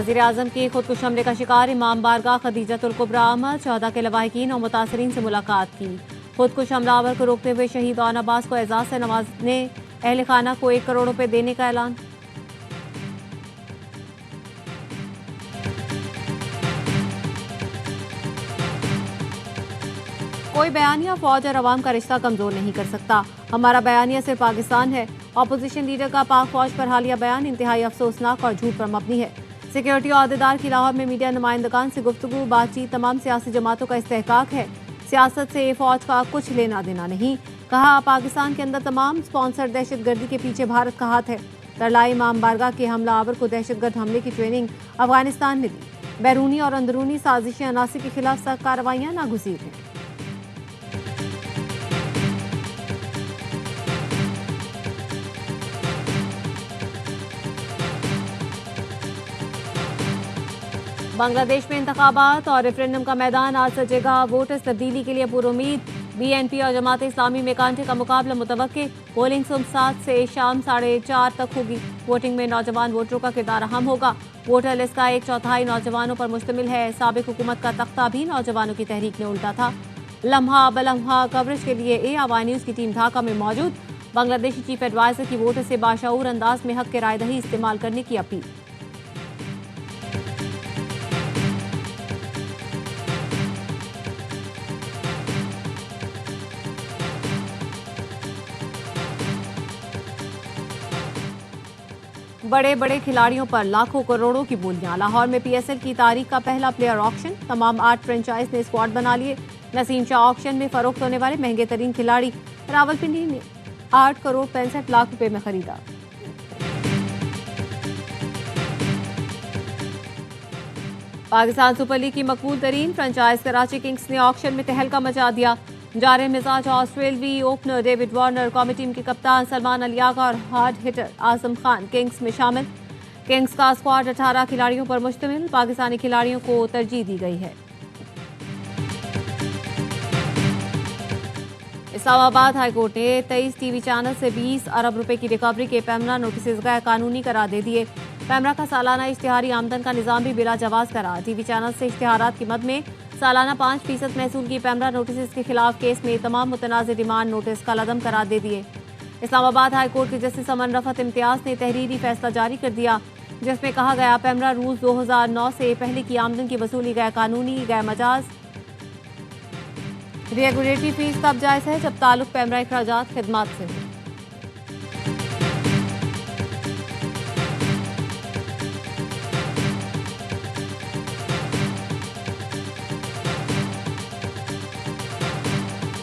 वज़ीर आज़म के खुदकुश हमले का शिकार इमाम बारगाह खदीजतुल कुबरा अहमद 14 के लवाहिकीन और मुतासरीन से मुलाकात की। खुदकुश हमलावर को रोकते हुए शहीद ऑन अब्बास को एजाज से नवाजने अहल खाना को 1 करोड़ रुपए देने का ऐलान। कोई बयानिया फौज और अवाम का रिश्ता कमजोर नहीं कर सकता। हमारा बयानिया सिर्फ पाकिस्तान है। अपोजिशन लीडर का पाक फौज पर हालिया बयान इंतहाई अफसोसनाक और झूठ पर मबनी है। सिक्योरिटी अहदेदार की लाहौर में मीडिया नुमाइंदगान से गुफ्तगू बातचीत तमाम सियासी जमातों का इस्तेहकाक है। सियासत से फौज का कुछ लेना देना नहीं। कहा पाकिस्तान के अंदर तमाम स्पॉन्सर दहशतगर्दी के पीछे भारत का हाथ है। तरलाई इमाम बारगाह के हमलावर को दहशतगर्द हमले की ट्रेनिंग अफगानिस्तान ने दी। बैरूनी और अंदरूनी साजिशी अनासिर के खिलाफ सख्त कार्रवाइयां नागुज़ीर हैं। बांग्लादेश में इंतखाबात और रेफरेंडम का मैदान आज सजेगा। वोटर्स तब्दीली के लिए पुरुमीद। BNP और जमात इस्लामी में कांटे का मुकाबला मुतवक्के। पोलिंग सुबह 7 से शाम 4:30 तक होगी। वोटिंग में नौजवान वोटरों का किरदार अहम होगा। वोटर लिस्ट का 1/4 नौजवानों पर मुश्तमिल है। साबिक हुकूमत का तख्ता भी नौजवानों की तहरीक ने उल्टा था। लम्हा बलम्हा कवरेज के लिए AWI न्यूज़ की टीम ढाका में मौजूद। बांग्लादेशी चीफ एडवाइजर की वोटर से बाशऊर अंदाज में हक के रायदही इस्तेमाल करने की अपील। बड़े बड़े खिलाड़ियों पर लाखों करोड़ों की बोलियां। लाहौर में PSL की तारीख का पहला प्लेयर ऑक्शन। तमाम 8 फ्रेंचाइज ने स्क्वाड बना लिए। नसीम शाह ऑक्शन में फरोख्त होने वाले महंगे तरीन खिलाड़ी। रावलपिंडी ने 8 करोड़ 65 लाख रुपए में खरीदा। पाकिस्तान सुपर लीग की मकबूल तरीन फ्रेंचाइज कराची किंग्स ने ऑक्शन में तहलका मचा दिया। जारे मिजाज ऑस्ट्रेलवी ओपनर डेविड वार्नर, कौमी टीम के कप्तान सलमान अली आगा और hard hitter Azam Khan Kings में शामिल। किंग्स का स्क्वाड 18 खिलाड़ियों पर मुश्तमिल। पाकिस्तानी खिलाड़ियों को तरजीह दी गई है। इस्लामाबाद हाईकोर्ट ने 23 टीवी चैनल से 20 अरब रुपए की रिकवरी के पैमरा नोटिस गैर कानूनी करार दे दिए। पैमरा का सालाना इश्तिहारी आमदन का निज़ाम भी बिला जवाज करा। टीवी चैनल से इश्तिहारात की मद में सालाना 5% महसूल की पैमरा नोटिस के खिलाफ केस में तमाम मुतनाज़ डिमांड नोटिस कलअदम करार दे दिए। इस्लामाबाद हाईकोर्ट के जस्टिस अमन रफत इम्तियाज ने तहरीरी फैसला जारी कर दिया, जिसमें कहा गया पैमरा रूल्स 2009 से पहले की आमदन की वसूली गैर कानूनी गैर मजाज। रेगुलेटरी फीस तब जायज़ है जब ताल्लुक पैमरा अखराजात खिदमात से हो।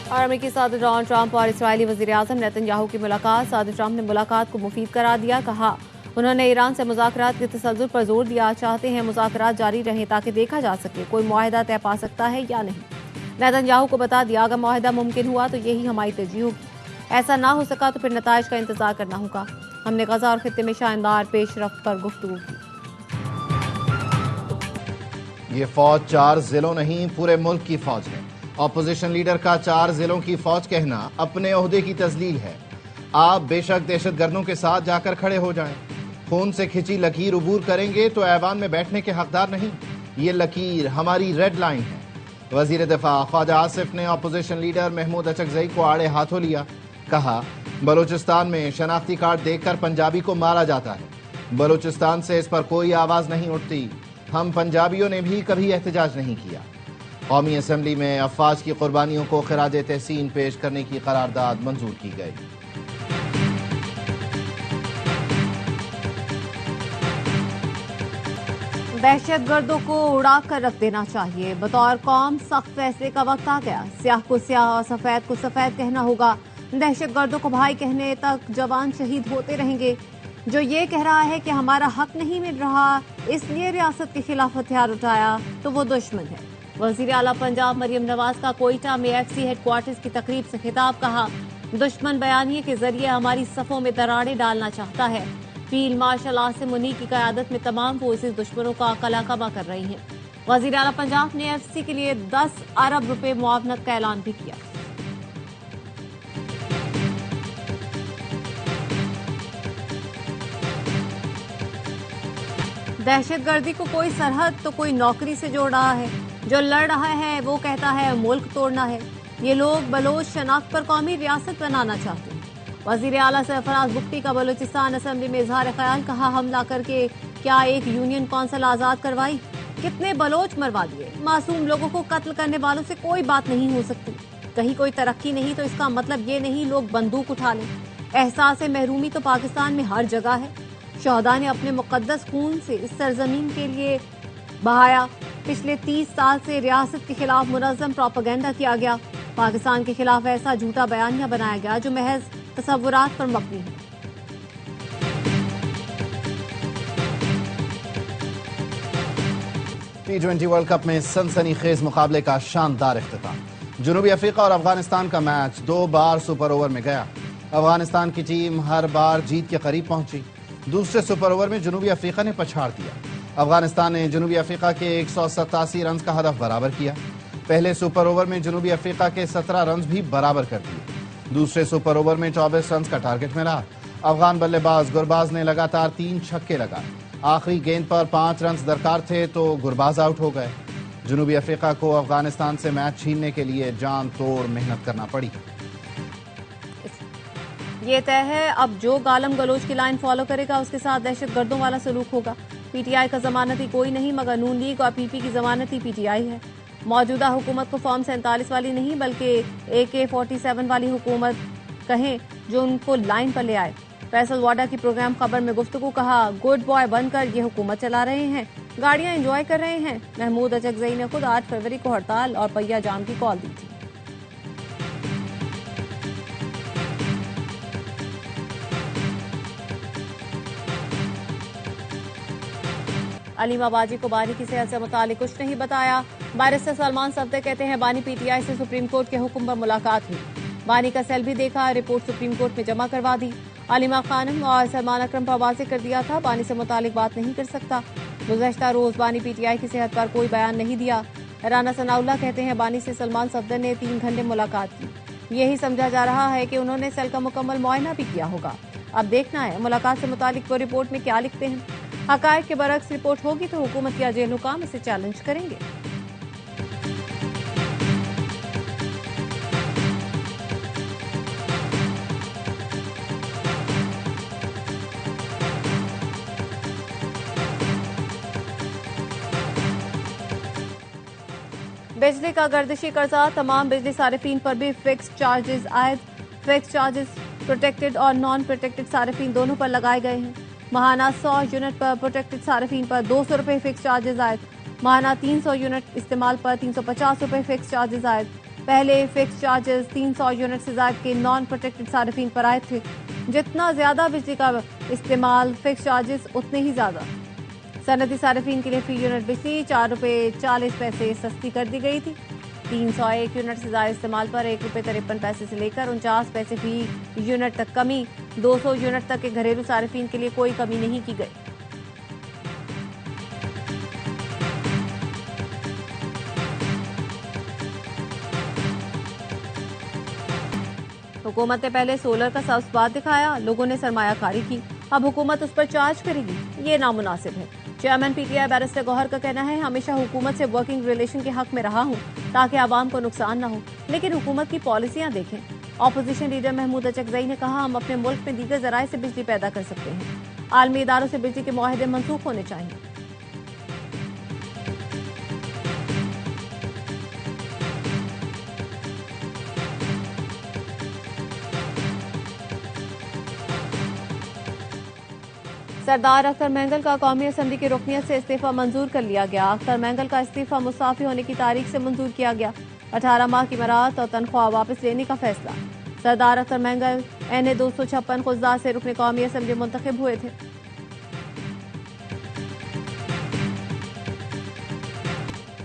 और अमेरिकी सदर डोनाल्ड ट्रंप और इस्राएली वज़ीर आज़म नेतन्याहू की मुलाकात। सदर ट्रंप ने मुलाकात को मुफीद करार दिया। कहा उन्होंने ईरान से मुज़ाकरात के तसल्जुल पर जोर दिया। चाहते हैं मुज़ाकरात जारी रहें ताकि देखा जा सके कोई मुआहिदा तय पा सकता है या नहीं। नेतन्याहू को बता दिया अगर मुआहिदा मुमकिन हुआ तो यही हमारी तरजीह होगी। ऐसा ना हो सका तो फिर नताइज का इंतजार करना होगा। हमने गजा और खित्ते में शानदार पेशरफ्त पर गुफ्तगू की। ये फौज 4 जिलों नहीं पूरे मुल्क की फौज है। ऑपोजिशन लीडर का 4 जिलों की फौज कहना अपने ओहदे की तजलील है। आप बेशक दहशतगर्दों के साथ जाकर खड़े हो जाएं, खून से खिंची लकीर उबूर करेंगे तो ऐवान में बैठने के हकदार नहीं। ये लकीर हमारी रेड लाइन है। वजीर दिफा ख्वाजा आसिफ ने ऑपोजिशन लीडर महमूद अचकजई को आड़े हाथों लिया। कहा बलूचिस्तान में शनाख्ती कार्ड देखकर पंजाबी को मारा जाता है। बलूचिस्तान से इस पर कोई आवाज नहीं उठती। हम पंजाबियों ने भी कभी एहतजाज नहीं किया। कौमी असम्बली में अफवाज की कुर्बानियों को खिराज तहसीन पेश करने की करारदाद मंजूर की गई। दहशतगर्दों को उड़ा कर रख देना चाहिए। बतौर कौम सख्त फैसले का वक्त आ गया। स्याह को स्याह और सफेद को सफेद कहना होगा। दहशतगर्दों को भाई कहने तक जवान शहीद होते रहेंगे। जो ये कह रहा है कि हमारा हक नहीं मिल रहा इसलिए रियासत के खिलाफ हथियार उठाया तो वो दुश्मन है। वजीर आला पंजाब मरियम नवाज का कोयटा में FC हेडक्वार्टर्स की तकरीब से खिताब। कहा दुश्मन बयानिए के जरिए हमारी सफ़ों में दरारें डालना चाहता है। फील्ड मार्शल आसिम मुनी की क़यादत में तमाम फोर्सेज दुश्मनों का कलाकबा कर रही हैं। वजीर आला पंजाब ने FC के लिए 10 अरब रुपए मुआवनत का ऐलान भी किया। दहशतगर्दी को कोई सरहद तो कोई नौकरी से जोड़ रहा है। जो लड़ रहा है वो कहता है मुल्क तोड़ना है। ये लोग बलोच शनाख्त पर कौमी रियासत बनाना चाहते हैं। वजीर आला सरफराज बुख्ती का बलूचिस्तान असेंबली में इजहार ख्याल, कहा हमला करके क्या एक यूनियन कौंसिल आजाद करवाई, कितने बलोच मरवा दिए। मासूम लोगों को कत्ल करने वालों से कोई बात नहीं हो सकती। कहीं कोई तरक्की नहीं तो इसका मतलब ये नहीं लोग बंदूक उठा लें। एहसास महरूमी तो पाकिस्तान में हर जगह है। शहदा ने अपने मुकद्दस खून से इस सरजमीन के लिए बहाया। पिछले 30 साल से रियासत के खिलाफ मुनज़्ज़म प्रोपेगेंडा किया गया। पाकिस्तान के खिलाफ ऐसा झूठा बयानिया बनाया गया जो महज तसव्वुरात पर मबनी है। T20 वर्ल्ड कप में सनसनीखेज मुकाबले का शानदार इख्तिताम। जनूबी अफ्रीका और अफगानिस्तान का मैच 2 बार सुपर ओवर में गया। अफगानिस्तान की टीम हर बार जीत के करीब पहुंची। दूसरे सुपर ओवर में जनूबी अफ्रीका ने पछाड़ दिया। अफगानिस्तान ने जनूबी अफ्रीका के 187 रन का हदफ बराबर किया। पहले सुपर ओवर में जनूबी अफ्रीका के 17 रन भी बराबर कर दिए। दूसरे सुपर ओवर में 24 रन का टारगेट मिला। अफगान बल्लेबाज गुरबाज ने लगातार 3 छक्के लगाए। आखिरी गेंद पर 5 रन दरकार थे तो गुरबाज आउट हो गए। जनूबी अफ्रीका को अफगानिस्तान से मैच छीनने के लिए जान तोड़ मेहनत करना पड़ी। ये तय है अब जो गालम गलोच की लाइन फॉलो करेगा उसके साथ दहशतगर्दों वाला सलूक होगा। पीटीआई का जमानती कोई नहीं मगर नून लीग और पीपी की जमानती पीटीआई है। मौजूदा हुकूमत को फॉर्म 47 वाली नहीं बल्कि AK-47 वाली हुकूमत कहें जो उनको लाइन पर ले आए। फैसल वाडा की प्रोग्राम खबर में गुफ्तगू, कहा गुड बॉय बनकर ये हुकूमत चला रहे हैं, गाड़ियां एंजॉय कर रहे हैं। महमूद अचकजई ने खुद 8 फरवरी को हड़ताल और पहिया जाम की कॉल दी थी। अलीमा बाजी को बानी की सेहत से मुतालिक कुछ नहीं बताया। बैरिस्टर सलमान सफदर कहते हैं बानी पीटीआई से सुप्रीम कोर्ट के हुक्म पर मुलाकात हुई। बानी का सेल भी देखा, रिपोर्ट सुप्रीम कोर्ट में जमा करवा दी। अलीमा खानम और सलमान अकरम पर वाज़ेह कर दिया था बानी से मुतालिक बात नहीं कर सकता। गुज़श्ता रोज बानी पीटीआई की सेहत पर कोई बयान नहीं दिया। राना सनाउल्लाह कहते हैं बानी से सलमान सफदर ने 3 घंटे मुलाकात की। यही समझा जा रहा है कि उन्होंने सेल का मुकम्मल मुआयना भी किया होगा। अब देखना है मुलाकात से मुतालिक वो रिपोर्ट में क्या लिखते हैं। हकायक के बरक्स रिपोर्ट होगी तो हुकूमत या जेल हुकाम इसे चैलेंज करेंगे। बिजली का गर्दिशी कर्जा, तमाम बिजली सारिफीन पर भी फिक्स चार्जेस आयद। फिक्स चार्जेस प्रोटेक्टेड और नॉन प्रोटेक्टेड सारिफीन दोनों पर लगाए गए हैं। महाना 100 यूनिट पर प्रोटेक्टेड सारिफीन पर 200 रुपए फिक्स चार्जेस आयद। महाना 300 यूनिट इस्तेमाल पर 350 रुपए फिक्स चार्जेस आयद। पहले फिक्स चार्जेस 300 यूनिट से ज्यादा के नॉन प्रोटेक्टेड सारिफीन पर आए थे। जितना ज्यादा बिजली का इस्तेमाल फिक्स चार्जेस उतने ही ज्यादा। सनदी सारिफीन के लिए फी यूनिट बिजली 4 रुपए 40 पैसे सस्ती कर दी गई थी। 301 यूनिट से ज्यादा इस्तेमाल पर 1 रुपए 53 पैसे से लेकर 49 पैसे फी यूनिट तक कमी। 200 यूनिट तक के घरेलू सारिफीन के लिए कोई कमी नहीं की गई। हुकूमत ने पहले सोलर का सब्ज बाद दिखाया, लोगों ने सरमायाकारी की, अब हुकूमत उस पर चार्ज करेगी, ये नामुनासिब है। चेयरमैन पीटीआई बैरिस्टर गौहर का कहना है हमेशा हुकूमत से वर्किंग रिलेशन के हक में रहा हूं ताकि आवाम को नुकसान न हो, लेकिन हुकूमत की पॉलिसियां देखें। ऑपोजिशन लीडर महमूद अचकजई ने कहा हम अपने मुल्क में दीगर जराए से बिजली पैदा कर सकते हैं। आलमी इदारों से बिजली के मुआहदे मंसूख होने चाहिए। सरदार अख्तर मैंगल का कौमी असम्बली की रुकनियत से इस्तीफा मंजूर कर लिया गया। अख्तर मैंगल का इस्तीफा मुस्ताफी होने की तारीख से मंजूर किया गया। 18 माह की मराहत और तनख्वाह वापस लेने का फैसला। सरदार अख्तर मैंगल NA 256 खुजदार से रुकने कौमी असम्बली मुंतखब हुए थे।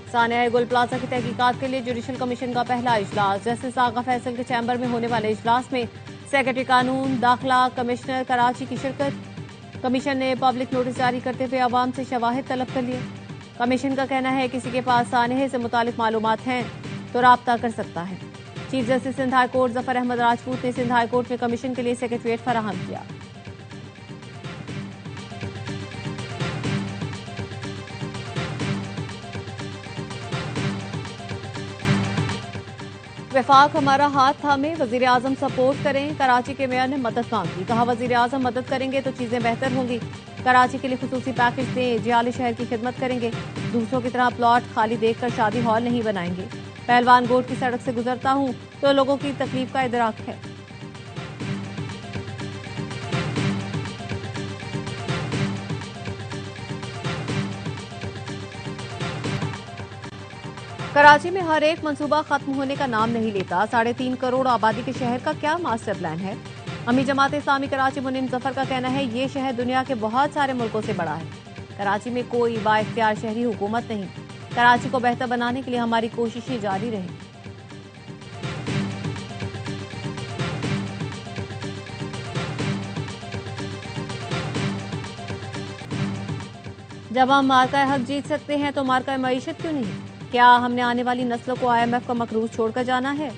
सानिया गुल प्लाजा की तहकीकात के लिए जुडिशल कमीशन का पहला इजलास। जस्टिस आगा फैसल के चैम्बर में होने वाले इजलास में सेक्रेटरी कानून दाखिला कमिश्नर कराची की शिरकत। कमीशन ने पब्लिक नोटिस जारी करते हुए आवाम से शवाहिद तलब कर लिए। कमीशन का कहना है किसी के पास सानहे से मुतालिक मालूमात हैं तो राब्ता कर सकता है। Chief justice Sindh high court Zafar Ahmed Rajput ने सिंध हाई कोर्ट में कमीशन के लिए सेक्रेटरिएट फराहम किया। वफाक हमारा हाथ थामे, वजीर आजम सपोर्ट करें। कराची के मेयर ने मदद मांगी, कहा वजीर आजम मदद करेंगे तो चीजें बेहतर होंगी। कराची के लिए खुसूसी पैकेज दें, जियाली शहर की खिदमत करेंगे। दूसरों की तरह प्लॉट खाली देखकर शादी हॉल नहीं बनाएंगे। पहलवान गोट की सड़क से गुजरता हूं तो लोगों की तकलीफ का इदराक है। कराची में हर एक मंसूबा खत्म होने का नाम नहीं लेता। 3.5 करोड़ आबादी के शहर का क्या मास्टर प्लान है? अमी जमात इस्लामी कराची मुनीम जफर का कहना है ये शहर दुनिया के बहुत सारे मुल्कों से बड़ा है। कराची में कोई बाइख्तियार शहरी हुकूमत नहीं। कराची को बेहतर बनाने के लिए हमारी कोशिशें जारी रहेंगी। जब हम मार्का हक जीत सकते हैं तो मार्का मईशत क्यों नहीं? क्या हमने आने वाली नस्लों को IMF का मकरूज छोड़कर जाना है?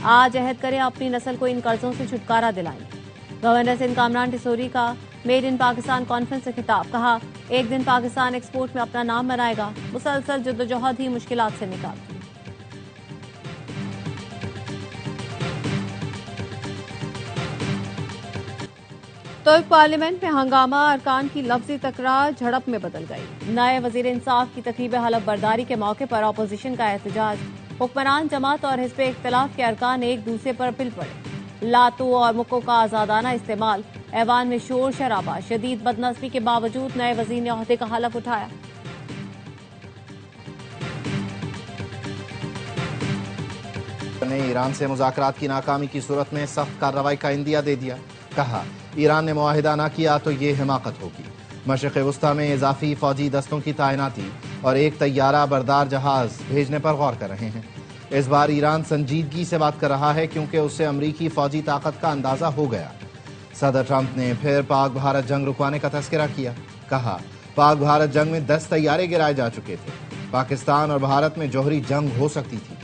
आज अहद करें अपनी नस्ल को इन कर्जों से छुटकारा दिलाएंगे। गवर्नर सिंध कामरान टिसोरी का मेड इन पाकिस्तान कॉन्फ्रेंस से खिताब, कहा एक दिन पाकिस्तान एक्सपोर्ट में अपना नाम बनाएगा। मुसलसल जद्दोजहद ही मुश्किलात से निकालती। तुर्क पार्लियामेंट में हंगामा, अरकान की लफ्जी तकरार झड़प में बदल गई। नए वजीर इंसाफ की तकरीब हलफ बर्दारी के मौके पर अपोजिशन का एहतजाज। हुक्मरान जमात और हिस्ब इख्तिलाफ के अरकान एक दूसरे पर पिल पड़े। लातों और मुक्कों का आजादाना इस्तेमाल, ऐवान में शोर शराबा। शदीद बदनस्बी के बावजूद नए वजीर ने ओहदे का हलफ उठाया। ने ईरान से मुज़ाकरात की नाकामी की सूरत में सख्त कार्रवाई का इंदिया दे दिया। कहा ईरान ने मुआहिदा न किया तो ये हिमाकत होगी। मशरिक़ वुस्ता में इजाफी फौजी दस्तों की तैनाती और एक तैयारा बरदार जहाज भेजने पर गौर कर रहे हैं। इस बार ईरान संजीदगी से बात कर रहा है क्योंकि उससे अमरीकी फौजी ताकत का अंदाजा हो गया। सदर ट्रंप ने फिर पाक भारत जंग रुकवाने का तस्करा किया। कहा पाक भारत जंग में 10 तैयारे गिराए जा चुके थे। पाकिस्तान और भारत में जौहरी जंग हो सकती थी।